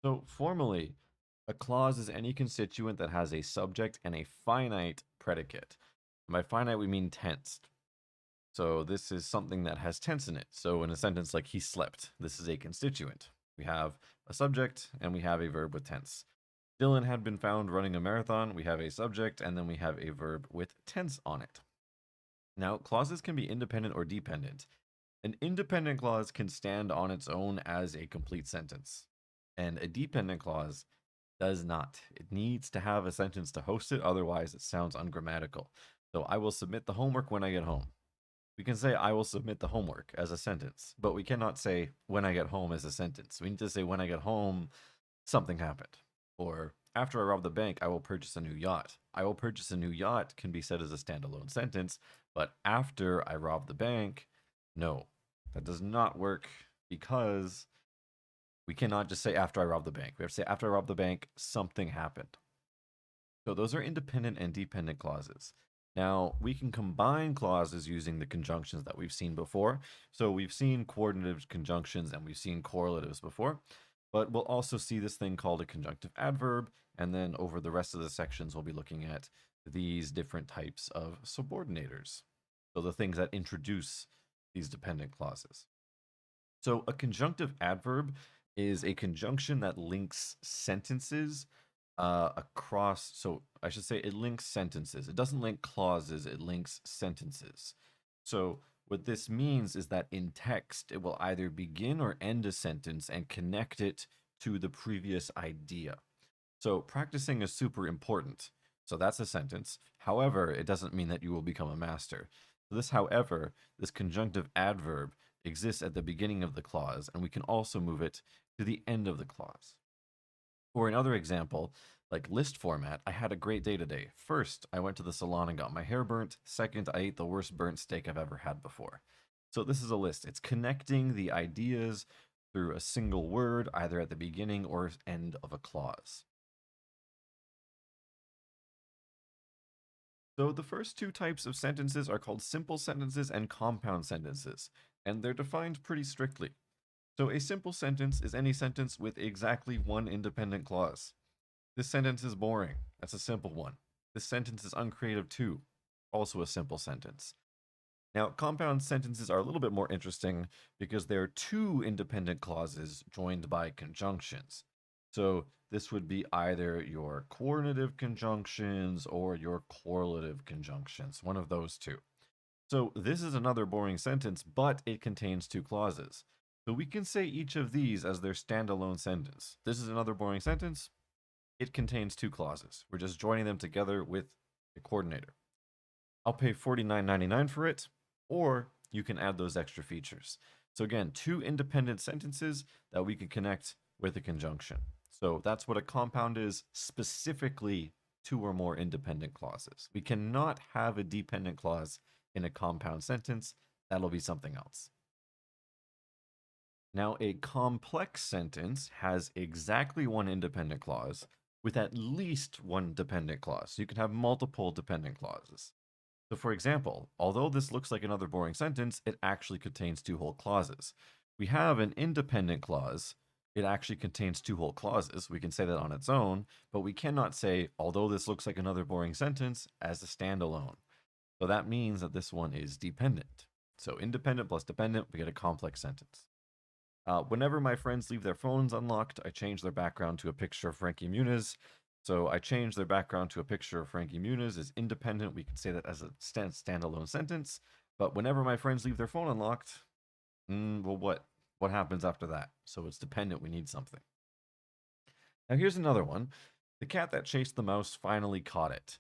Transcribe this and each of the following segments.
So formally, a clause is any constituent that has a subject and a finite predicate. And by finite, we mean tense. So this is something that has tense in it. So in a sentence like he slept, this is a constituent. We have a subject and we have a verb with tense. Dylan had been found running a marathon. We have a subject and then we have a verb with tense on it. Now, clauses can be independent or dependent. An independent clause can stand on its own as a complete sentence, and a dependent clause does not. It needs to have a sentence to host it, otherwise, it sounds ungrammatical. So, I will submit the homework when I get home. We can say, I will submit the homework as a sentence, but we cannot say, when I get home as a sentence. We need to say, when I get home, something happened. Or, after I rob the bank, I will purchase a new yacht. I will purchase a new yacht can be said as a standalone sentence, but after I rob the bank, no, that does not work because we cannot just say after I rob the bank. We have to say after I rob the bank, something happened. So those are independent and dependent clauses. Now, we can combine clauses using the conjunctions that we've seen before. So we've seen coordinative conjunctions and we've seen correlatives before, but we'll also see this thing called a conjunctive adverb. And then over the rest of the sections, we'll be looking at these different types of subordinators. So the things that introduce these dependent clauses. So a conjunctive adverb is a conjunction that links sentences across. So I should say it links sentences. It doesn't link clauses, it links sentences. So what this means is that in text, it will either begin or end a sentence and connect it to the previous idea. So practicing is super important. So that's a sentence. However, it doesn't mean that you will become a master. So this, however, this conjunctive adverb exists at the beginning of the clause, and we can also move it to the end of the clause. For another example, like list format, I had a great day today. First, I went to the salon and got my hair burnt. Second, I ate the worst burnt steak I've ever had before. So this is a list. It's connecting the ideas through a single word, either at the beginning or end of a clause. So the first two types of sentences are called simple sentences and compound sentences, and they're defined pretty strictly. So a simple sentence is any sentence with exactly one independent clause. This sentence is boring. That's a simple one. This sentence is uncreative too. Also a simple sentence. Now, compound sentences are a little bit more interesting because they're two independent clauses joined by conjunctions. So this would be either your coordinative conjunctions or your correlative conjunctions, one of those two. So this is another boring sentence, but it contains two clauses. So we can say each of these as their standalone sentence. This is another boring sentence. It contains two clauses. We're just joining them together with a coordinator. I'll pay $49.99 for it, or you can add those extra features. So again, two independent sentences that we can connect with a conjunction. So that's what a compound is, specifically two or more independent clauses. We cannot have a dependent clause in a compound sentence. That'll be something else. Now, a complex sentence has exactly one independent clause with at least one dependent clause. So you can have multiple dependent clauses. So for example, although this looks like another boring sentence, it actually contains two whole clauses. We have an independent clause. It actually contains two whole clauses. We can say that on its own, but we cannot say, although this looks like another boring sentence, as a standalone. So that means that this one is dependent. So independent plus dependent, we get a complex sentence. Whenever my friends leave their phones unlocked, I change their background to a picture of Frankie Muniz. So I change their background to a picture of Frankie Muniz is independent. We can say that as a standalone sentence. But whenever my friends leave their phone unlocked, well, what happens after that? So it's dependent. We need something. Now here's another one. The cat that chased the mouse finally caught it.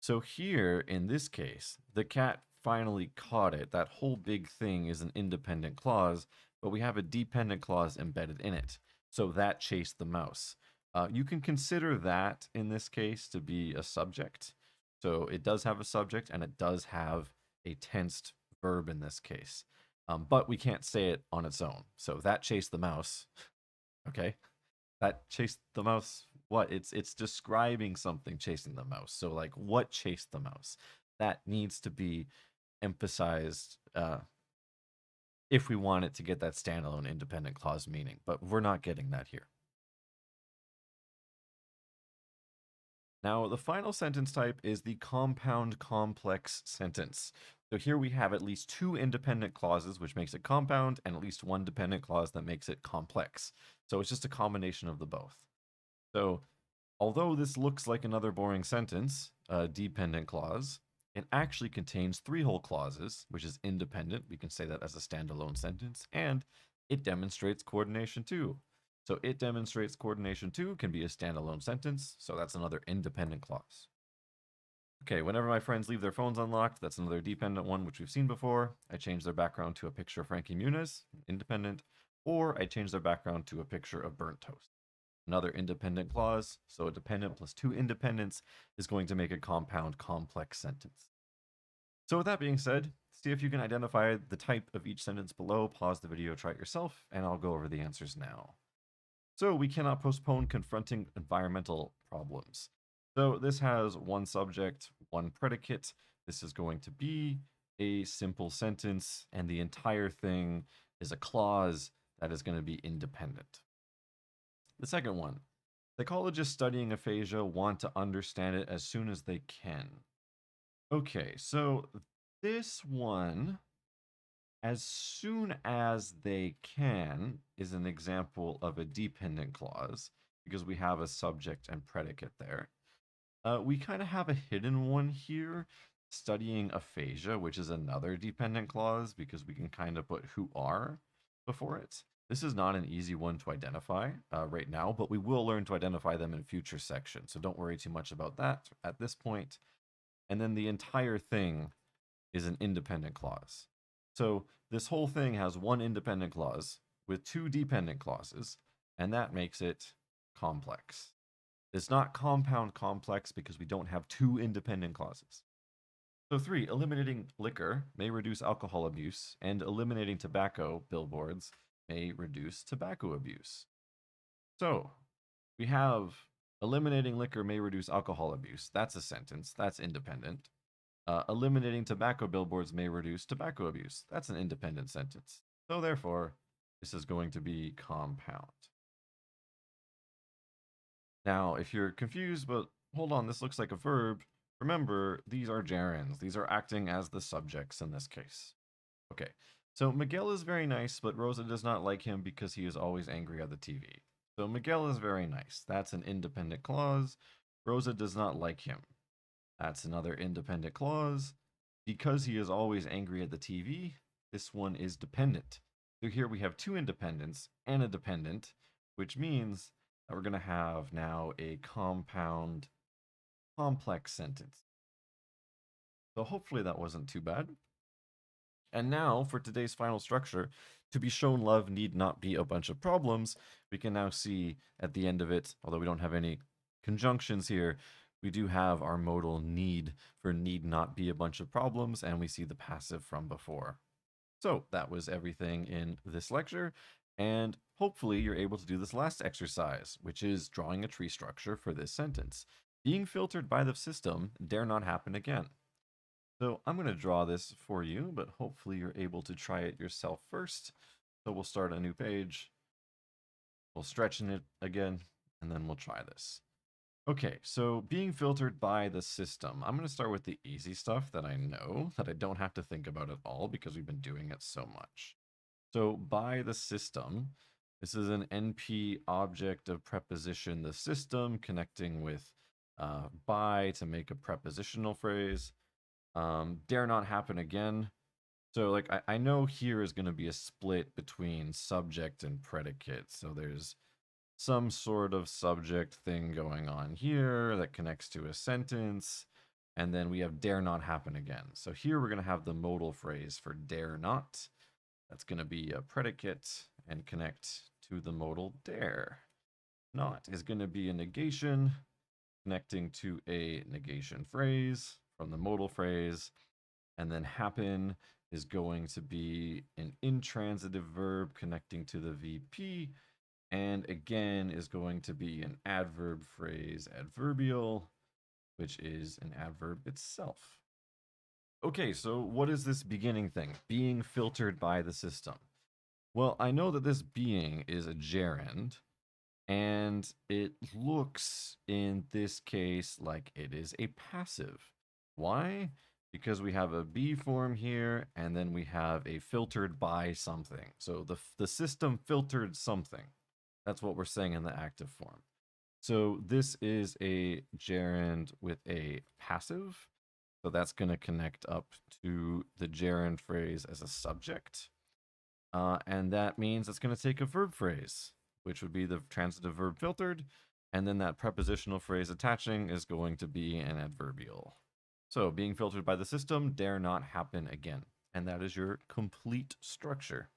So here, in this case, the cat finally caught it. That whole big thing is an independent clause, but we have a dependent clause embedded in it. So that chased the mouse. You can consider that in this case to be a subject. So it does have a subject and it does have a tensed verb in this case. But we can't say it on its own. So that chased the mouse. Okay. That chased the mouse. What? It's describing something chasing the mouse. So like what chased the mouse? That needs to be emphasized if we want it to get that standalone independent clause meaning, but we're not getting that here. Now, the final sentence type is the compound complex sentence. So here we have at least two independent clauses, which makes it compound, and at least one dependent clause that makes it complex. So it's just a combination of the both. So although this looks like another boring sentence, a dependent clause, it actually contains three whole clauses, which is independent. We can say that as a standalone sentence, and it demonstrates coordination too. So it demonstrates coordination too can be a standalone sentence, so that's another independent clause. Okay, whenever my friends leave their phones unlocked, that's another dependent one, which we've seen before. I change their background to a picture of Frankie Muniz, independent, or I change their background to a picture of burnt toast. Another independent clause, so a dependent plus two independents is going to make a compound complex sentence. So with that being said, see if you can identify the type of each sentence below, pause the video, try it yourself, and I'll go over the answers now. So we cannot postpone confronting environmental problems. So this has one subject, one predicate. This is going to be a simple sentence, and the entire thing is a clause that is going to be independent. The second one, psychologists studying aphasia want to understand it as soon as they can. Okay, so this one, as soon as they can, is an example of a dependent clause because we have a subject and predicate there. We kind of have a hidden one here, studying aphasia, which is another dependent clause because we can kind of put who are before it. This is not an easy one to identify right now, but we will learn to identify them in future sections. So don't worry too much about that at this point. And then the entire thing is an independent clause. So this whole thing has one independent clause with two dependent clauses, and that makes it complex. It's not compound complex because we don't have two independent clauses. So 3, eliminating liquor may reduce alcohol abuse, and eliminating tobacco billboards may reduce tobacco abuse. So we have eliminating liquor may reduce alcohol abuse. That's a sentence. That's independent. Eliminating tobacco billboards may reduce tobacco abuse. That's an independent sentence. So therefore, this is going to be compound. Now, if you're confused, but hold on, this looks like a verb, remember, these are gerunds. These are acting as the subjects in this case. Okay, so Miguel is very nice, but Rosa does not like him because he is always angry at the TV. So Miguel is very nice. That's an independent clause. Rosa does not like him. That's another independent clause. Because he is always angry at the TV, this one is dependent. So here we have two independents and a dependent, which means that we're going to have now a compound complex sentence. So hopefully that wasn't too bad. And now for today's final structure, to be shown love need not be a bunch of problems. We can now see at the end of it, although we don't have any conjunctions here, we do have our modal need for need not be a bunch of problems, and we see the passive from before. So that was everything in this lecture, and hopefully you're able to do this last exercise, which is drawing a tree structure for this sentence. Being filtered by the system dare not happen again. So I'm going to draw this for you, but hopefully you're able to try it yourself first. So we'll start a new page. We'll stretch in it again, and then we'll try this. Okay, so being filtered by the system. I'm going to start with the easy stuff that I know, that I don't have to think about at all because we've been doing it so much. So by the system, this is an NP object of preposition the system connecting with by to make a prepositional phrase. Dare not happen again. So like I know here is going to be a split between subject and predicate. So there's some sort of subject thing going on here that connects to a sentence. And then we have dare not happen again. So here we're going to have the modal phrase for dare not. That's going to be a predicate and connect to the modal dare. Not is going to be a negation connecting to a negation phrase from the modal phrase. And then happen is going to be an intransitive verb connecting to the VP. And again is going to be an adverb phrase adverbial, which is an adverb itself. Okay, so what is this beginning thing? Being filtered by the system. Well, I know that this being is a gerund, And it looks in this case like it is a passive. Why? Because we have a be form here, and then we have a filtered by something. So the system filtered something. That's what we're saying in the active form. So this is a gerund with a passive. So that's going to connect up to the gerund phrase as a subject. And that means it's going to take a verb phrase, which would be the transitive verb filtered. And then that prepositional phrase attaching is going to be an adverbial. So being filtered by the system dare not happen again. And that is your complete structure.